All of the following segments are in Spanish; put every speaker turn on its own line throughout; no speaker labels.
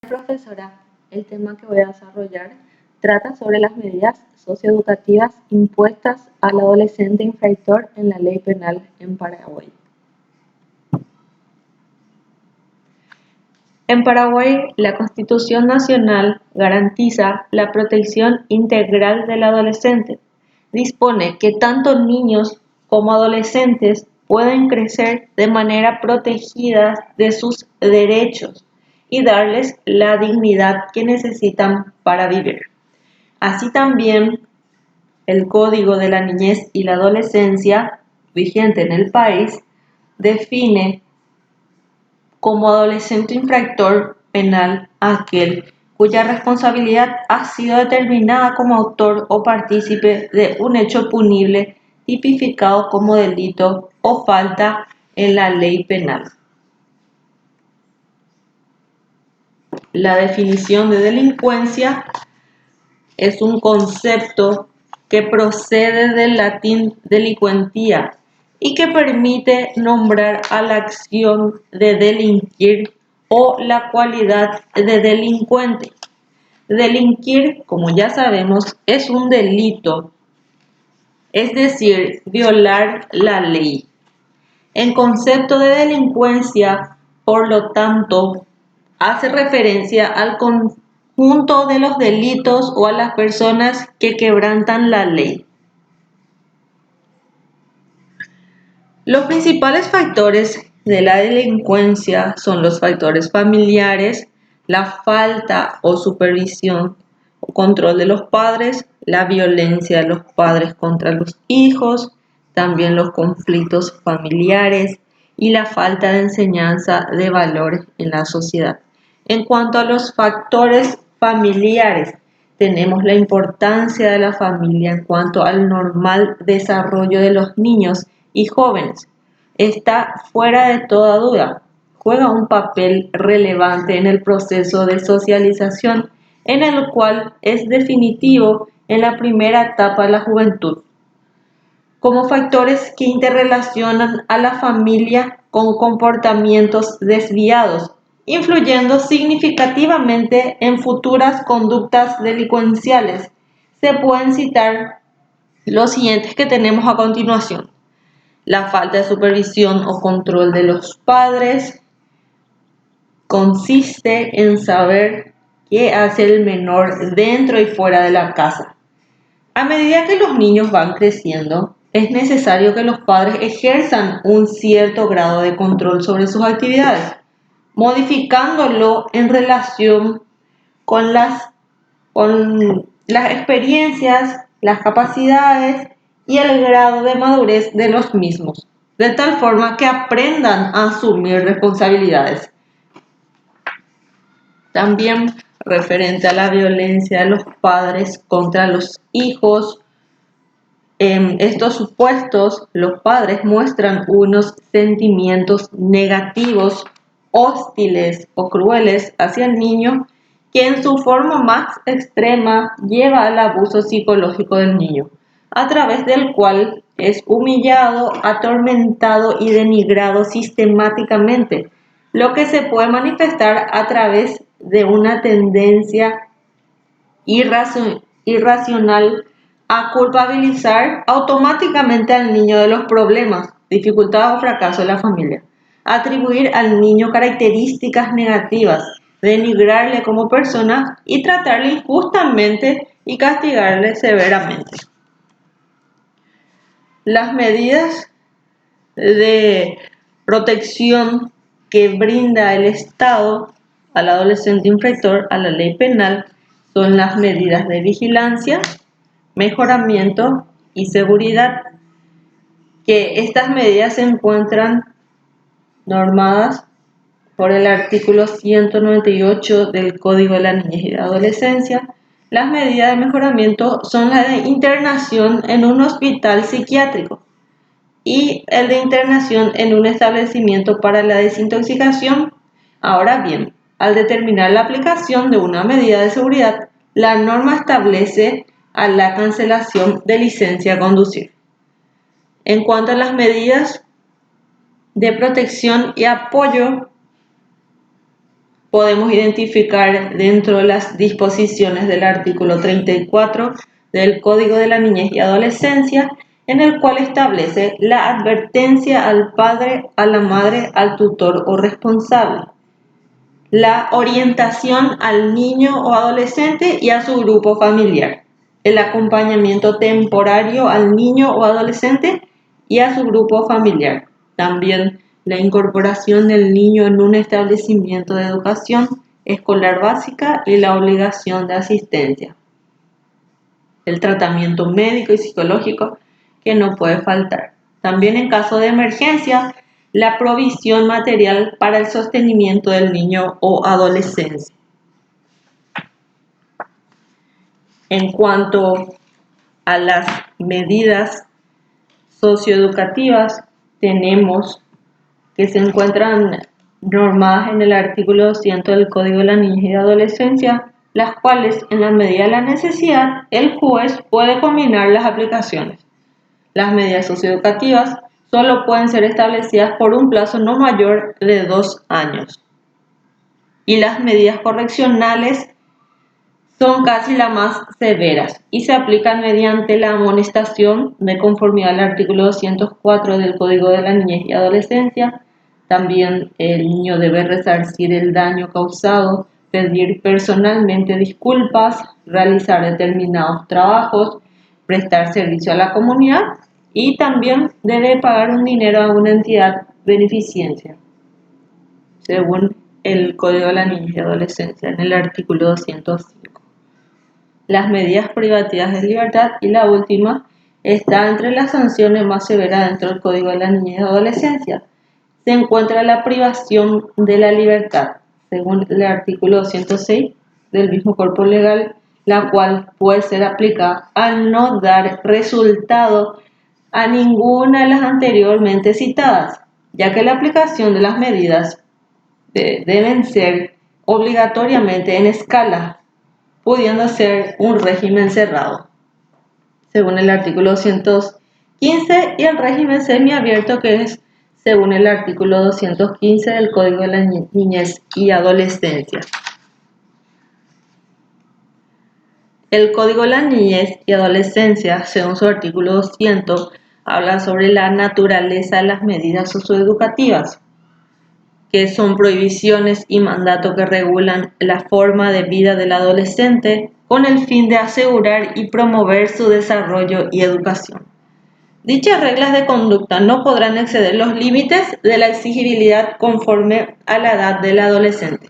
Profesora, el tema que voy a desarrollar trata sobre las medidas socioeducativas impuestas al adolescente infractor en la ley penal en Paraguay. En Paraguay, la Constitución Nacional garantiza la protección integral del adolescente. Dispone que tanto niños como adolescentes pueden crecer de manera protegida de sus derechos y darles la dignidad que necesitan para vivir. Así también, el Código de la Niñez y la Adolescencia, vigente en el país, define como adolescente infractor penal a aquel cuya responsabilidad ha sido determinada como autor o partícipe de un hecho punible tipificado como delito o falta en la ley penal. La definición de delincuencia es un concepto que procede del latín delinquentia y que permite nombrar a la acción de delinquir o la cualidad de delincuente. Delinquir, como ya sabemos, es un delito, es decir, violar la ley. En concepto de delincuencia, por lo tanto, hace referencia al conjunto de los delitos o a las personas que quebrantan la ley. Los principales factores de la delincuencia son los factores familiares, la falta o supervisión o control de los padres, la violencia de los padres contra los hijos, también los conflictos familiares y la falta de enseñanza de valores en la sociedad. En cuanto a los factores familiares, tenemos la importancia de la familia en cuanto al normal desarrollo de los niños y jóvenes. Está fuera de toda duda. Juega un papel relevante en el proceso de socialización, en el cual es definitivo en la primera etapa de la juventud, como factores que interrelacionan a la familia con comportamientos desviados, influyendo significativamente en futuras conductas delincuenciales. Se pueden citar los siguientes que tenemos a continuación: la falta de supervisión o control de los padres consiste en saber qué hace el menor dentro y fuera de la casa. A medida que los niños van creciendo, es necesario que los padres ejerzan un cierto grado de control sobre sus actividades, modificándolo en relación con las experiencias, las capacidades y el grado de madurez de los mismos, de tal forma que aprendan a asumir responsabilidades. También referente a la violencia de los padres contra los hijos, en estos supuestos, los padres muestran unos sentimientos negativos, hostiles o crueles hacia el niño, que en su forma más extrema lleva al abuso psicológico del niño, a través del cual es humillado, atormentado y denigrado sistemáticamente, lo que se puede manifestar a través de una tendencia irracional a culpabilizar automáticamente al niño de los problemas, dificultades o fracaso de la familia, atribuir al niño características negativas, denigrarle como persona y tratarle injustamente y castigarle severamente. Las medidas de protección que brinda el Estado al adolescente infractor a la ley penal son las medidas de vigilancia, mejoramiento y seguridad, que estas medidas se encuentran normadas por el artículo 198 del Código de la Niñez y la Adolescencia. Las medidas de mejoramiento son la de internación en un hospital psiquiátrico y el de internación en un establecimiento para la desintoxicación. Ahora bien, al determinar la aplicación de una medida de seguridad, la norma establece a la cancelación de licencia a conducir. En cuanto a las medidas de protección y apoyo podemos identificar dentro de las disposiciones del artículo 34 del Código de la Niñez y Adolescencia, en el cual establece la advertencia al padre, a la madre, al tutor o responsable, la orientación al niño o adolescente y a su grupo familiar, el acompañamiento temporario al niño o adolescente y a su grupo familiar, también la incorporación del niño en un establecimiento de educación escolar básica y la obligación de asistencia, el tratamiento médico y psicológico que no puede faltar. También en caso de emergencia, la provisión material para el sostenimiento del niño o adolescente. En cuanto a las medidas socioeducativas, tenemos que se encuentran normadas en el artículo 200 del Código de la Niñez y Adolescencia, las cuales, en la medida de la necesidad, el juez puede combinar las aplicaciones. Las medidas socioeducativas solo pueden ser establecidas por un plazo no mayor de 2 años. Y las medidas correccionales son casi las más severas y se aplican mediante la amonestación de conformidad al artículo 204 del Código de la Niñez y Adolescencia. También el niño debe resarcir el daño causado, pedir personalmente disculpas, realizar determinados trabajos, prestar servicio a la comunidad y también debe pagar un dinero a una entidad beneficencia, según el Código de la Niñez y Adolescencia en el artículo 205. Las medidas privativas de libertad y la última está entre las sanciones más severas dentro del Código de la Niñez y Adolescencia. Se encuentra la privación de la libertad, según el artículo 206 del mismo cuerpo legal, la cual puede ser aplicada al no dar resultado a ninguna de las anteriormente citadas, ya que la aplicación de las medidas deben ser obligatoriamente en escala, pudiendo ser un régimen cerrado, según el artículo 215, y el régimen semiabierto, que es según el artículo 215 del Código de la Niñez y Adolescencia. El Código de la Niñez y Adolescencia, según su artículo 200, habla sobre la naturaleza de las medidas socioeducativas, que son prohibiciones y mandatos que regulan la forma de vida del adolescente con el fin de asegurar y promover su desarrollo y educación. Dichas reglas de conducta no podrán exceder los límites de la exigibilidad conforme a la edad del adolescente.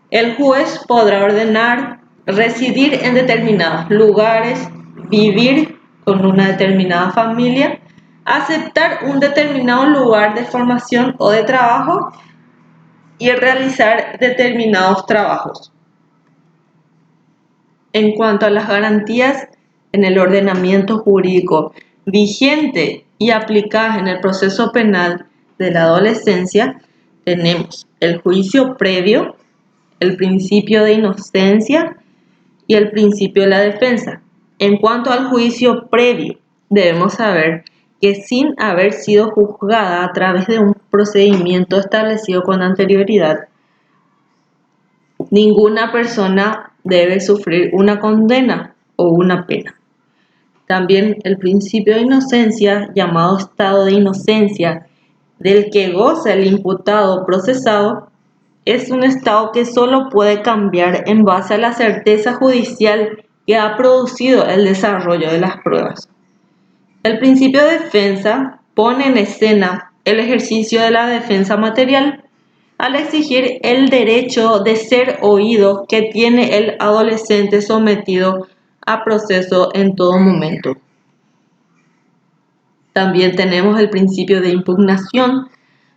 El juez podrá ordenar residir en determinados lugares, vivir con una determinada familia, aceptar un determinado lugar de formación o de trabajo y realizar determinados trabajos. En cuanto a las garantías en el ordenamiento jurídico vigente y aplicadas en el proceso penal de la adolescencia, tenemos el juicio previo, el principio de inocencia y el principio de la defensa. En cuanto al juicio previo, debemos saber que sin haber sido juzgada a través de un procedimiento establecido con anterioridad, ninguna persona debe sufrir una condena o una pena. También el principio de inocencia, llamado estado de inocencia, del que goza el imputado o procesado, es un estado que solo puede cambiar en base a la certeza judicial que ha producido el desarrollo de las pruebas. El principio de defensa pone en escena el ejercicio de la defensa material al exigir el derecho de ser oído que tiene el adolescente sometido a proceso en todo momento. También tenemos el principio de impugnación,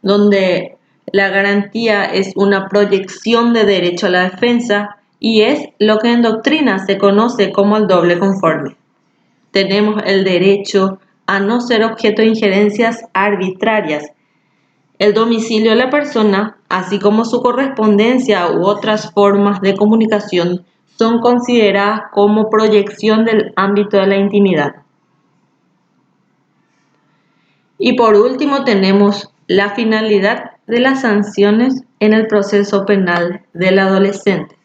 donde la garantía es una proyección de derecho a la defensa y es lo que en doctrina se conoce como el doble conforme. Tenemos el derecho a no ser objeto de injerencias arbitrarias. El domicilio de la persona, así como su correspondencia u otras formas de comunicación, son consideradas como proyección del ámbito de la intimidad. Y por último tenemos la finalidad de las sanciones en el proceso penal del adolescente,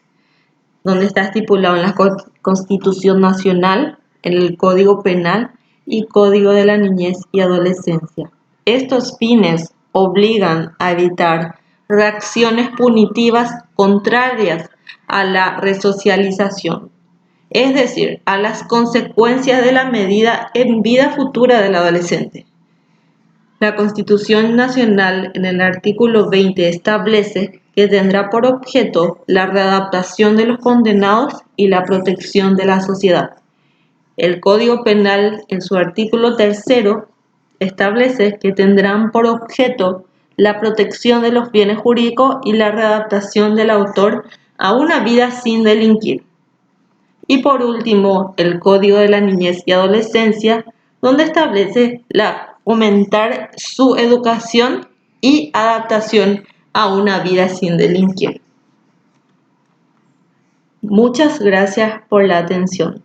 donde está estipulado en la Constitución Nacional, en el Código Penal y Código de la Niñez y Adolescencia. Estos fines obligan a evitar reacciones punitivas contrarias a la resocialización, es decir, a las consecuencias de la medida en vida futura del adolescente. La Constitución Nacional en el artículo 20 establece que tendrá por objeto la readaptación de los condenados y la protección de la sociedad. El Código Penal en su artículo 3 establece que tendrán por objeto la protección de los bienes jurídicos y la readaptación del autor a una vida sin delinquir. Y por último, el Código de la Niñez y Adolescencia, donde establece aumentar su educación y adaptación a una vida sin delinquir. Muchas gracias por la atención.